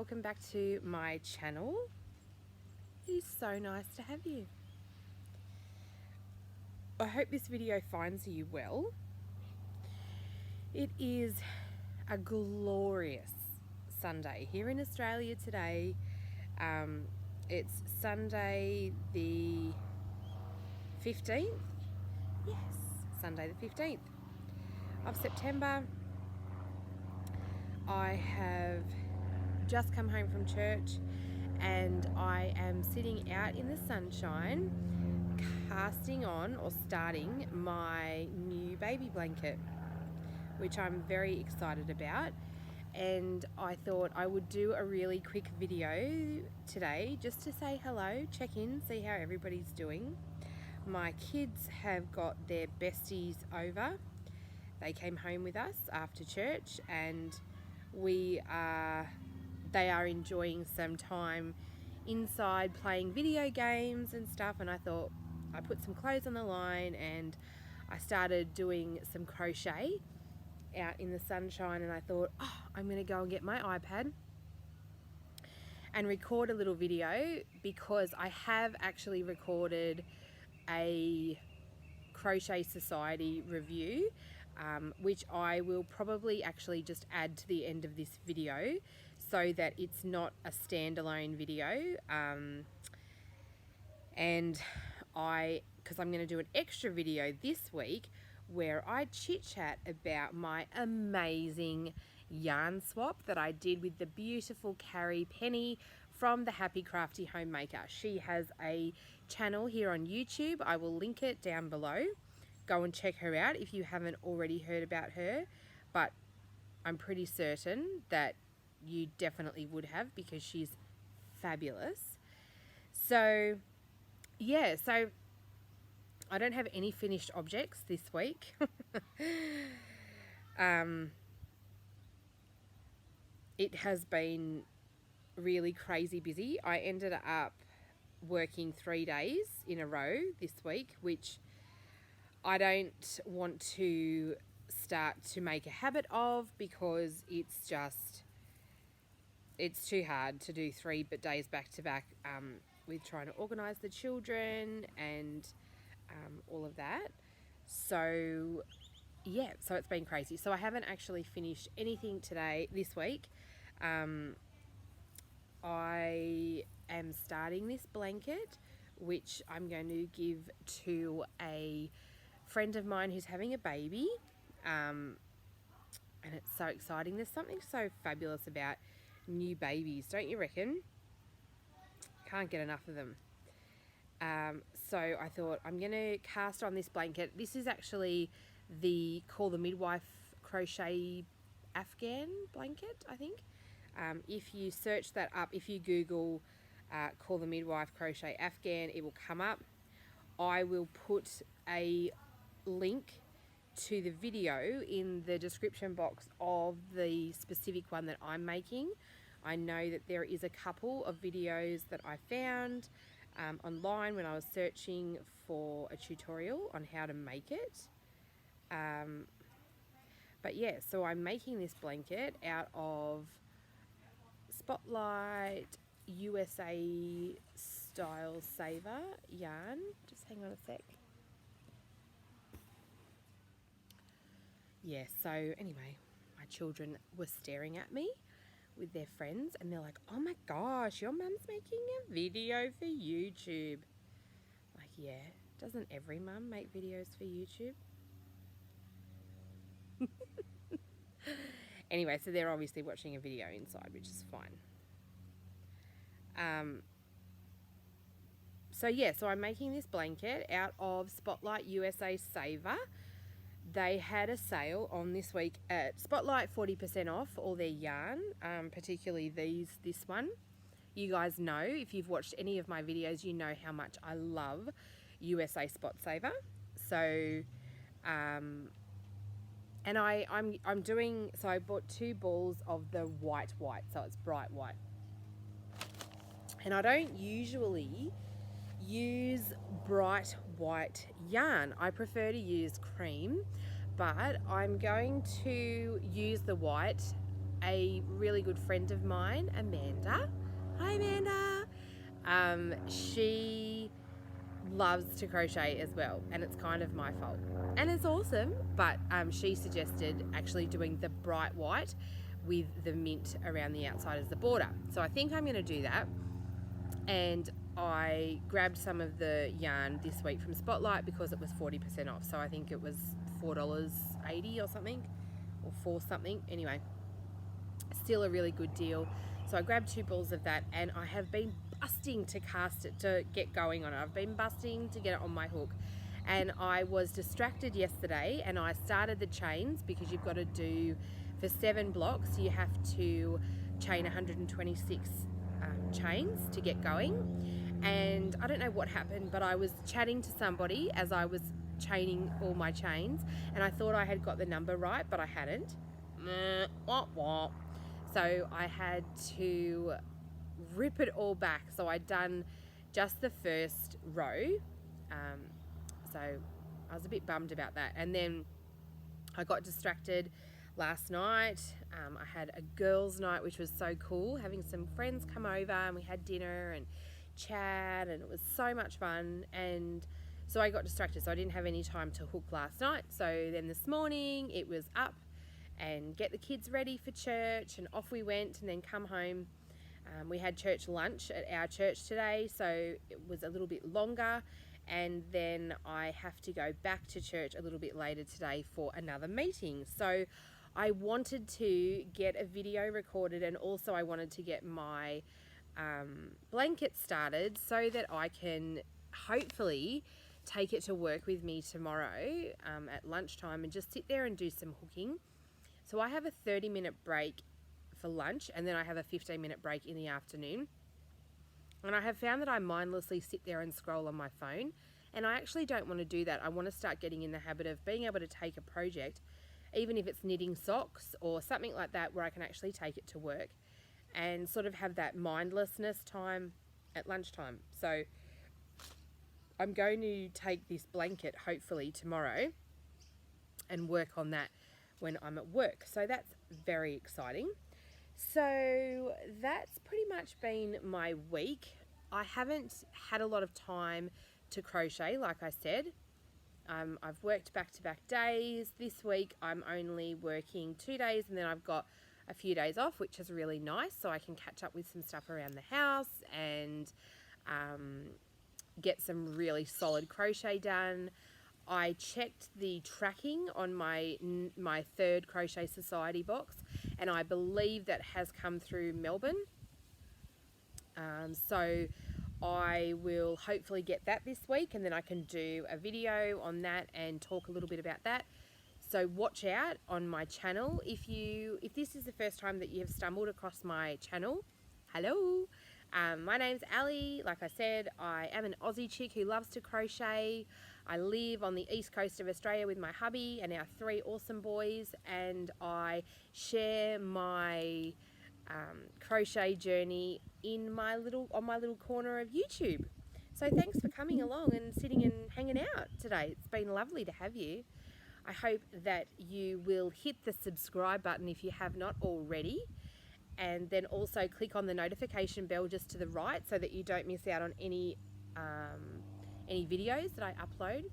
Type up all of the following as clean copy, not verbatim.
welcome back to my channel. It is so nice to have you. I hope this video finds you well. It is a glorious Sunday here in Australia today. It's Sunday the 15th. Yes, Sunday the 15th of September. I have just come home from church and I am sitting out in the sunshine casting on or starting my new baby blanket, which I'm very excited about. And I thought I would do a really quick video today just to say hello, check in, see how everybody's doing. My kids have got their besties over. They came home with us after church and they are enjoying some time inside playing video games and stuff, and I thought I put some clothes on the line and I started doing some crochet out in the sunshine, and I thought, oh, I'm going to go and get my iPad and record a little video, because I have actually recorded a Crochet Society review, which I will probably actually just add to the end of this video so that it's not a standalone video. Because I'm going to do an extra video this week where I chit chat about my amazing yarn swap that I did with the beautiful Carrie Penny from the Happy Crafty Homemaker. She has a channel here on YouTube. I will link it down below. Go and check her out if you haven't already heard about her, but I'm pretty certain that you definitely would have, because she's fabulous. So yeah, so I don't have any finished objects this week. It has been really crazy busy. I ended up working 3 days in a row this week, which I don't want to start to make a habit of, because it's too hard to do 3 days back to back with trying to organise the children and all of that. So yeah, so it's been crazy. So I haven't actually finished anything this week. I am starting this blanket, which I'm going to give to a friend of mine who's having a baby, and it's so exciting. There's something so fabulous about new babies, don't you reckon? Can't get enough of them. So I thought I'm going to cast on this blanket. This is actually the Call the Midwife crochet Afghan blanket, I think. If you search that up, if you Google Call the Midwife crochet Afghan, it will come up. I will put a link to the video in the description box of the specific one that I'm making. I know that there is a couple of videos that I found online when I was searching for a tutorial on how to make it. But yeah, so I'm making this blanket out of Spotlight USA Style Saver yarn. Just hang on a sec. Yeah, so anyway, my children were staring at me with their friends and they're like, oh my gosh, your mum's making a video for YouTube. Like, yeah, doesn't every mum make videos for YouTube? Anyway, so they're obviously watching a video inside, which is fine. So yeah, so I'm making this blanket out of Spotlight USA Saver. They had a sale on this week at Spotlight, 40% off all their yarn, particularly this one. You guys know, if you've watched any of my videos, you know how much I love USA Spot Saver. So, and so I bought 2 balls of the white, so it's bright white. And I don't usually use bright white yarn. I prefer to use cream, but I'm going to use the white a really good friend of mine, Amanda. Hi, Amanda. She loves to crochet as well, and it's kind of my fault. And it's awesome, but she suggested actually doing the bright white with the mint around the outside as the border. So I think I'm going to do that. And I grabbed some of the yarn this week from Spotlight because it was 40% off. So I think it was $4.80 or something, or $4 something. Anyway, still a really good deal. So I grabbed 2 balls of that, and I have been busting to cast it, to get going on it. I've been busting to get it on my hook. And I was distracted yesterday, and I started the chains because you've got to do, for 7 blocks, you have to chain 126 chains to get going. And I don't know what happened, but I was chatting to somebody as I was chaining all my chains, and I thought I had got the number right, but I hadn't. So I had to rip it all back. So I'd done just the first row. So I was a bit bummed about that. And then I got distracted last night. I had a girls' night, which was so cool, having some friends come over, and we had dinner and chat, and it was so much fun. And so I got distracted, so I didn't have any time to hook last night. So then this morning it was up and get the kids ready for church, and off we went, and then come home. We had church lunch at our church today, so it was a little bit longer, and then I have to go back to church a little bit later today for another meeting. So I wanted to get a video recorded, and also I wanted to get my blanket started so that I can hopefully take it to work with me tomorrow at lunchtime and just sit there and do some hooking. So I have a 30-minute break for lunch, and then I have a 15-minute break in the afternoon. And I have found that I mindlessly sit there and scroll on my phone, and I actually don't want to do that. I want to start getting in the habit of being able to take a project, even if it's knitting socks or something like that, where I can actually take it to work and sort of have that mindlessness time at lunchtime. So I'm going to take this blanket hopefully tomorrow and work on that when I'm at work. So that's very exciting. So that's pretty much been my week. I haven't had a lot of time to crochet, like I said. I've worked back-to-back days. This week I'm only working 2 days, and then I've got a few days off, which is really nice, so I can catch up with some stuff around the house and get some really solid crochet done. I checked the tracking on my 3rd Crochet Society box, and I believe that has come through Melbourne. So I will hopefully get that this week, and then I can do a video on that and talk a little bit about that. So watch out on my channel. If this is the first time that you have stumbled across my channel, hello. My name's Ali. Like I said, I am an Aussie chick who loves to crochet. I live on the east coast of Australia with my hubby and our 3 awesome boys, and I share my crochet journey on my little corner of YouTube. So thanks for coming along and sitting and hanging out today. It's been lovely to have you. I hope that you will hit the subscribe button if you have not already, and then also click on the notification bell just to the right so that you don't miss out on any videos that I upload.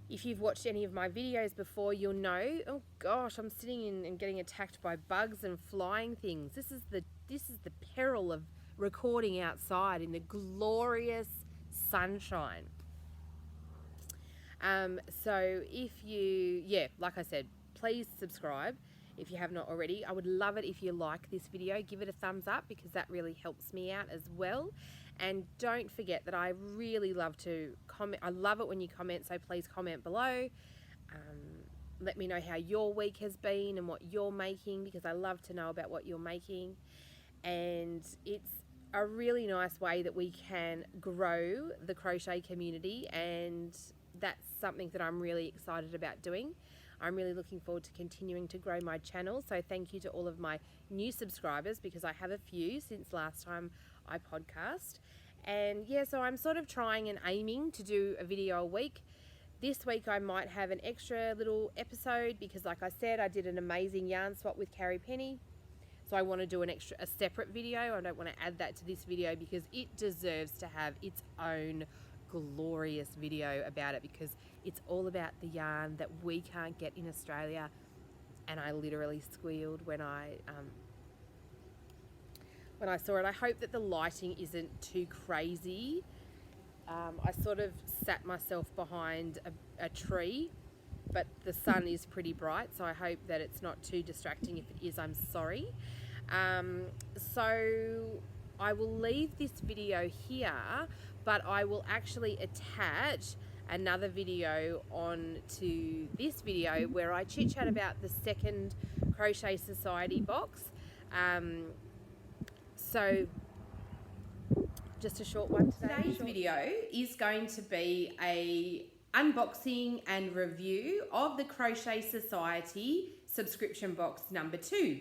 If you've watched any of my videos before, you'll know, oh gosh, I'm sitting in and getting attacked by bugs and flying things. This is the peril of recording outside in the glorious sunshine. So like I said, please subscribe if you have not already. I would love it if you like this video. Give it a thumbs up because that really helps me out as well. And don't forget that I really love to comment. I love it when you comment, so please comment below. Let me know how your week has been and what you're making, because I love to know about what you're making. And it's a really nice way that we can grow the crochet community, and that's something that I'm really excited about doing. I'm really looking forward to continuing to grow my channel. So thank you to all of my new subscribers, because I have a few since last time I podcast. And yeah, so I'm sort of trying and aiming to do a video a week. This week I might have an extra little episode because, like I said, I did an amazing yarn swap with Carrie Penny. So I want to do a separate video. I don't want to add that to this video because it deserves to have its own glorious video about it, because it's all about the yarn that we can't get in Australia. And I literally squealed when I saw it. I hope that the lighting isn't too crazy. I sort of sat myself behind a tree, but the sun is pretty bright, so I hope that it's not too distracting. If it is, I'm sorry. So I will leave this video here, but I will actually attach another video on to this video where I chit chat about the second Crochet Society box. So just a short one today. Today's video is going to be a unboxing and review of the Crochet Society subscription box number 2.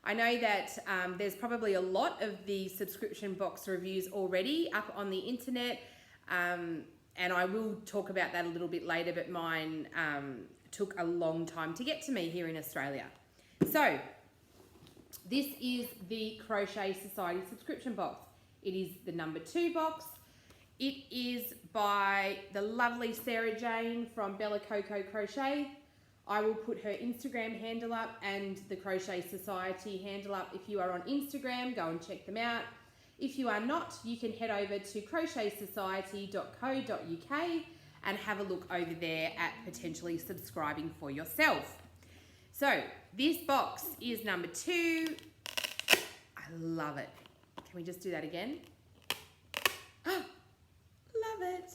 I know that there's probably a lot of the subscription box reviews already up on the internet, and I will talk about that a little bit later, but mine took a long time to get to me here in Australia. So this is the Crochet Society subscription box. It is the number 2 box. It is by the lovely Sarah Jane from Bella Coco Crochet. I will put her Instagram handle up and the Crochet Society handle up. If you are on Instagram, go and check them out. If you are not, you can head over to crochetsociety.co.uk and have a look over there at potentially subscribing for yourself. So this box is number 2. I love it. Can we just do that again? Oh, love it.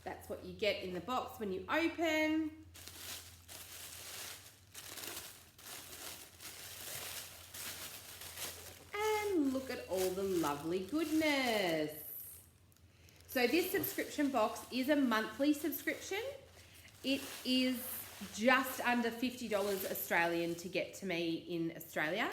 That's what you get in the box when you open. And look at all the lovely goodness. So this subscription box is a monthly subscription. It is just under $50 Australian to get to me in Australia.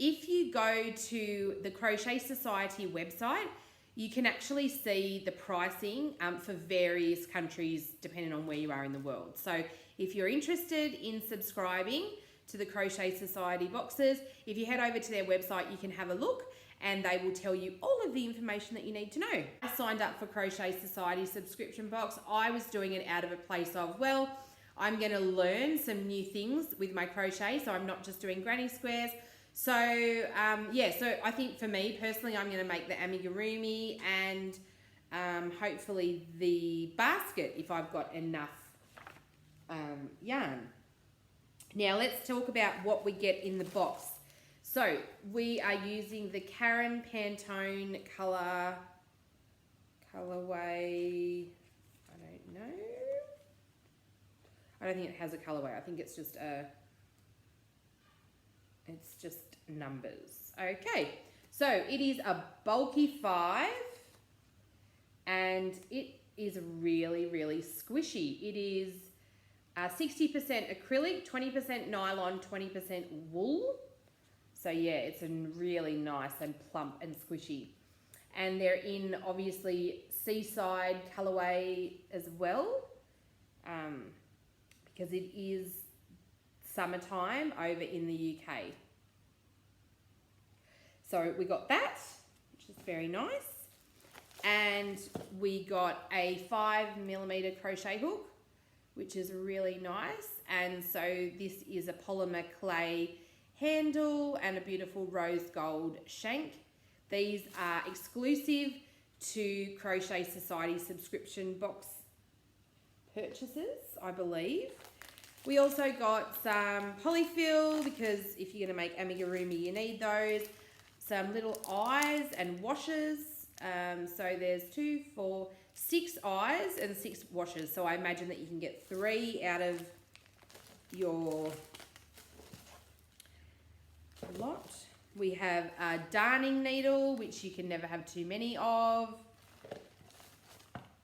If you go to the Crochet Society website, you can actually see the pricing for various countries depending on where you are in the world. So if you're interested in subscribing to the Crochet Society boxes, if you head over to their website, you can have a look and they will tell you all of the information that you need to know. I signed up for Crochet Society subscription box. I was doing it out of a place of, well, I'm going to learn some new things with my crochet, so I'm not just doing granny squares. So yeah, so I think for me personally, I'm going to make the amigurumi and hopefully the basket if I've got enough yarn. Now let's talk about what we get in the box. So we are using the Karen Pantone colorway. I don't know. I don't think it has a colorway. I think it's just numbers. Okay, so it is a bulky 5 and it is really, really squishy. It is 60% acrylic, 20% nylon, 20% wool. So yeah, it's a really nice and plump and squishy. And they're in obviously seaside colorway as well, because it is summertime over in the UK. So we got that, which is very nice. And we got a 5mm crochet hook, which is really nice. And so this is a polymer clay handle and a beautiful rose gold shank. These are exclusive to Crochet Society subscription box purchases, I believe. We also got some polyfill because if you're going to make amigurumi, you need those. Some little eyes and washes. So there's 2, 4, 6 eyes and 6 washes. So I imagine that you can get 3 out of your lot. We have a darning needle, which you can never have too many of.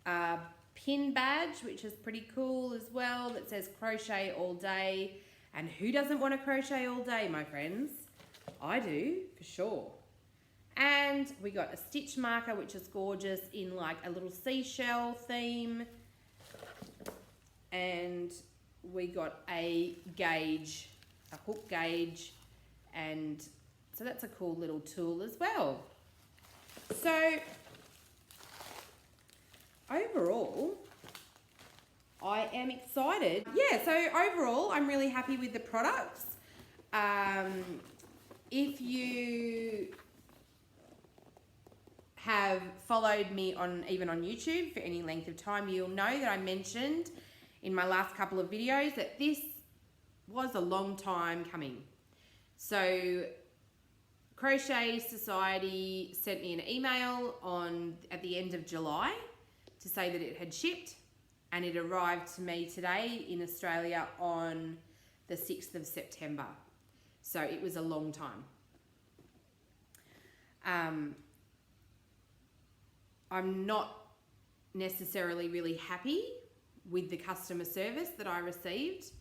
A pin badge, which is pretty cool as well, that says crochet all day. And who doesn't want to crochet all day, my friends? I do, for sure. And we got a stitch marker, which is gorgeous in like a little seashell theme. and we got a gauge, a hook gauge, and so that's a cool little tool as well. So overall, I am excited. Yeah, so overall, I'm really happy with the products. If you have followed me even on YouTube for any length of time, you'll know that I mentioned in my last couple of videos that this was a long time coming. So Crochet Society sent me an email at the end of July to say that it had shipped, and it arrived to me today in Australia on the 6th of September. So it was a long time. I'm not necessarily really happy with the customer service that I received,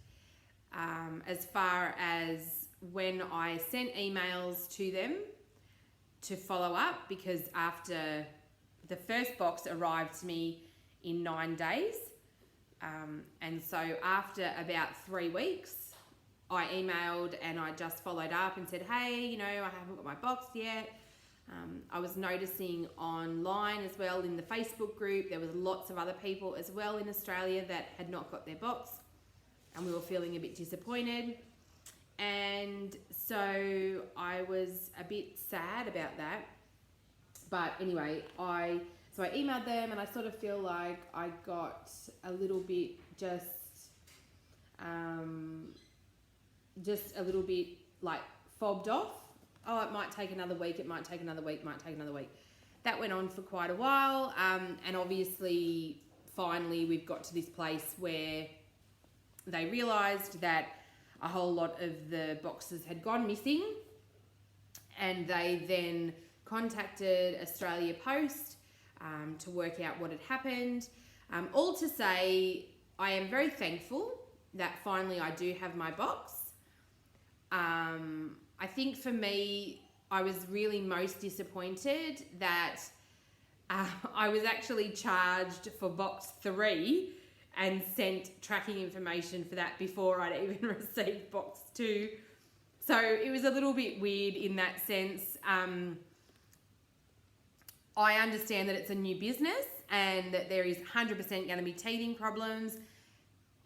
as far as when I sent emails to them to follow up, because after the first box arrived to me in 9 days, and so after about 3 weeks, I emailed and I just followed up and said, hey, you know, I haven't got my box yet. I was noticing online as well in the Facebook group, there was lots of other people as well in Australia that had not got their box, and we were feeling a bit disappointed. And so I was a bit sad about that. But anyway, so I emailed them, and I sort of feel like I got a little bit just a little bit like fobbed off. Oh, it might take another week, it might take another week, might take another week. That went on for quite a while, and obviously finally we've got to this place where they realised that a whole lot of the boxes had gone missing, and they then contacted Australia Post to work out what had happened. All to say, I am very thankful that finally I do have my box. I think for me, I was really most disappointed that I was actually charged for box 3 and sent tracking information for that before I'd even received box 2. So it was a little bit weird in that sense. I understand that it's a new business and that there is 100% going to be teething problems.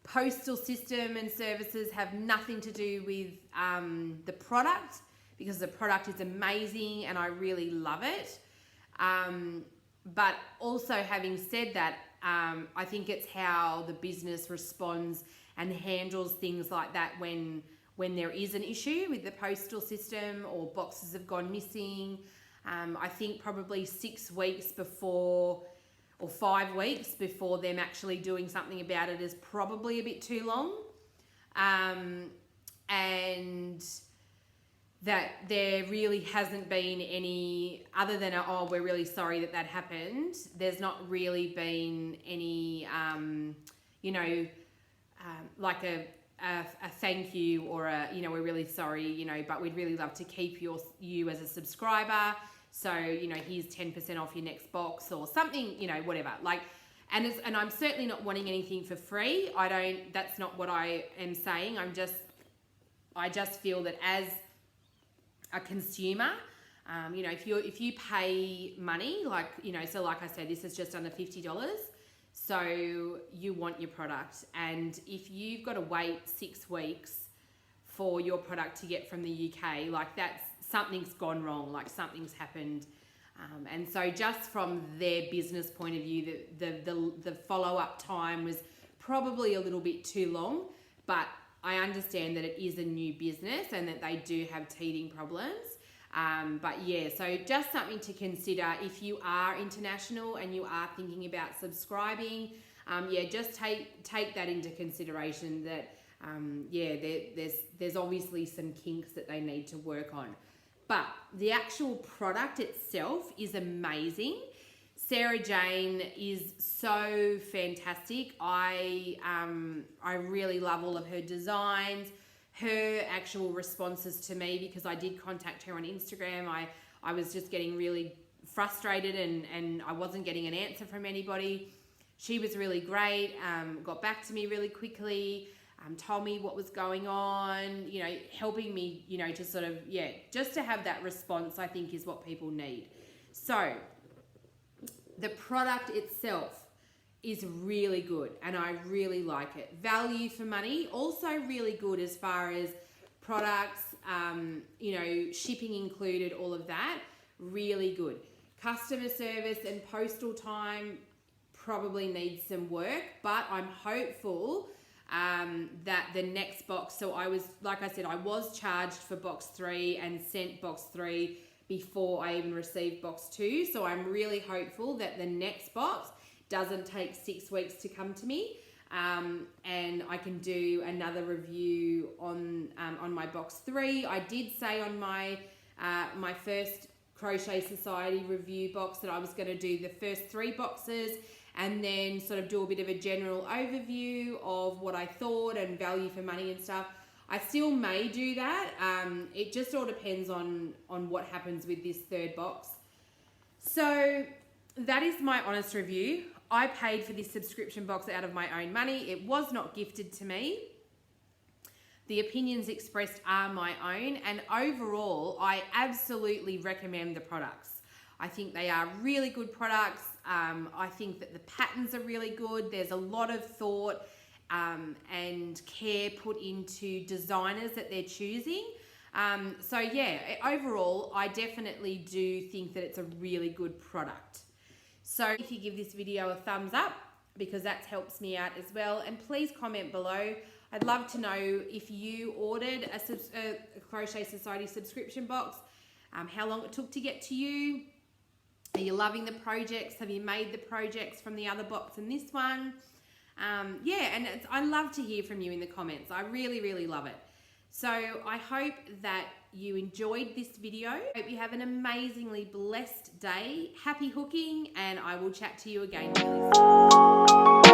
Postal system and services have nothing to do with the product, because the product is amazing and I really love it. But also, having said that, I think it's how the business responds and handles things like that when there is an issue with the postal system or boxes have gone missing. I think probably 6 weeks before, or 5 weeks before them actually doing something about it is probably a bit too long. And that there really hasn't been any, other than oh, we're really sorry that happened, there's not really been any like a thank you or a, you know, we're really sorry, you know, but we'd really love to keep you as a subscriber, so, you know, here's 10% off your next box or something, you know, whatever. Like, and I'm certainly not wanting anything for free. That's not what I am saying. I just feel that as a consumer, you know, if you pay money, like, you know, so like I said, this is just under $50, so you want your product, and if you've got to wait 6 weeks for your product to get from the UK, like, something's gone wrong, like something's happened. And so just from their business point of view, the follow-up time was probably a little bit too long, but I understand that it is a new business and that they do have teething problems. But yeah, so just something to consider if you are international and you are thinking about subscribing. Yeah, just take that into consideration, that there's obviously some kinks that they need to work on. But the actual product itself is amazing. Sarah Jane is so fantastic. I really love all of her designs, her actual responses to me, because I did contact her on Instagram. I was just getting really frustrated and I wasn't getting an answer from anybody. She was really great, got back to me really quickly, told me what was going on, you know, helping me, you know, to sort of, yeah, just to have that response, I think is what people need. So the product itself is really good and I really like it. Value for money, also really good as far as products, you know, shipping included, all of that, really good. Customer service and postal time probably needs some work, but I'm hopeful that the next box, so I was, like I said, I was charged for box 3 and sent box 3 before I even received box 2, so I'm really hopeful that the next box doesn't take 6 weeks to come to me, and I can do another review on my box 3. I did say on my my first Crochet Society review box that I was going to do the first 3 boxes and then sort of do a bit of a general overview of what I thought and value for money and stuff. I still may do that. It just all depends on what happens with this 3rd box. So that is my honest review. I paid for this subscription box out of my own money. It was not gifted to me. The opinions expressed are my own, and overall, I absolutely recommend the products. I think they are really good products. I think that the patterns are really good. There's a lot of thought and care put into designers that they're choosing. So yeah, overall, I definitely do think that it's a really good product. So if you give this video a thumbs up, because that helps me out as well, and please comment below. I'd love to know if you ordered a Crochet Society subscription box, how long it took to get to you. Are you loving the projects? Have you made the projects from the other box and this one? Yeah, and I love to hear from you in the comments. I really, really love it. So I hope that you enjoyed this video. I hope you have an amazingly blessed day. Happy hooking, and I will chat to you again really soon.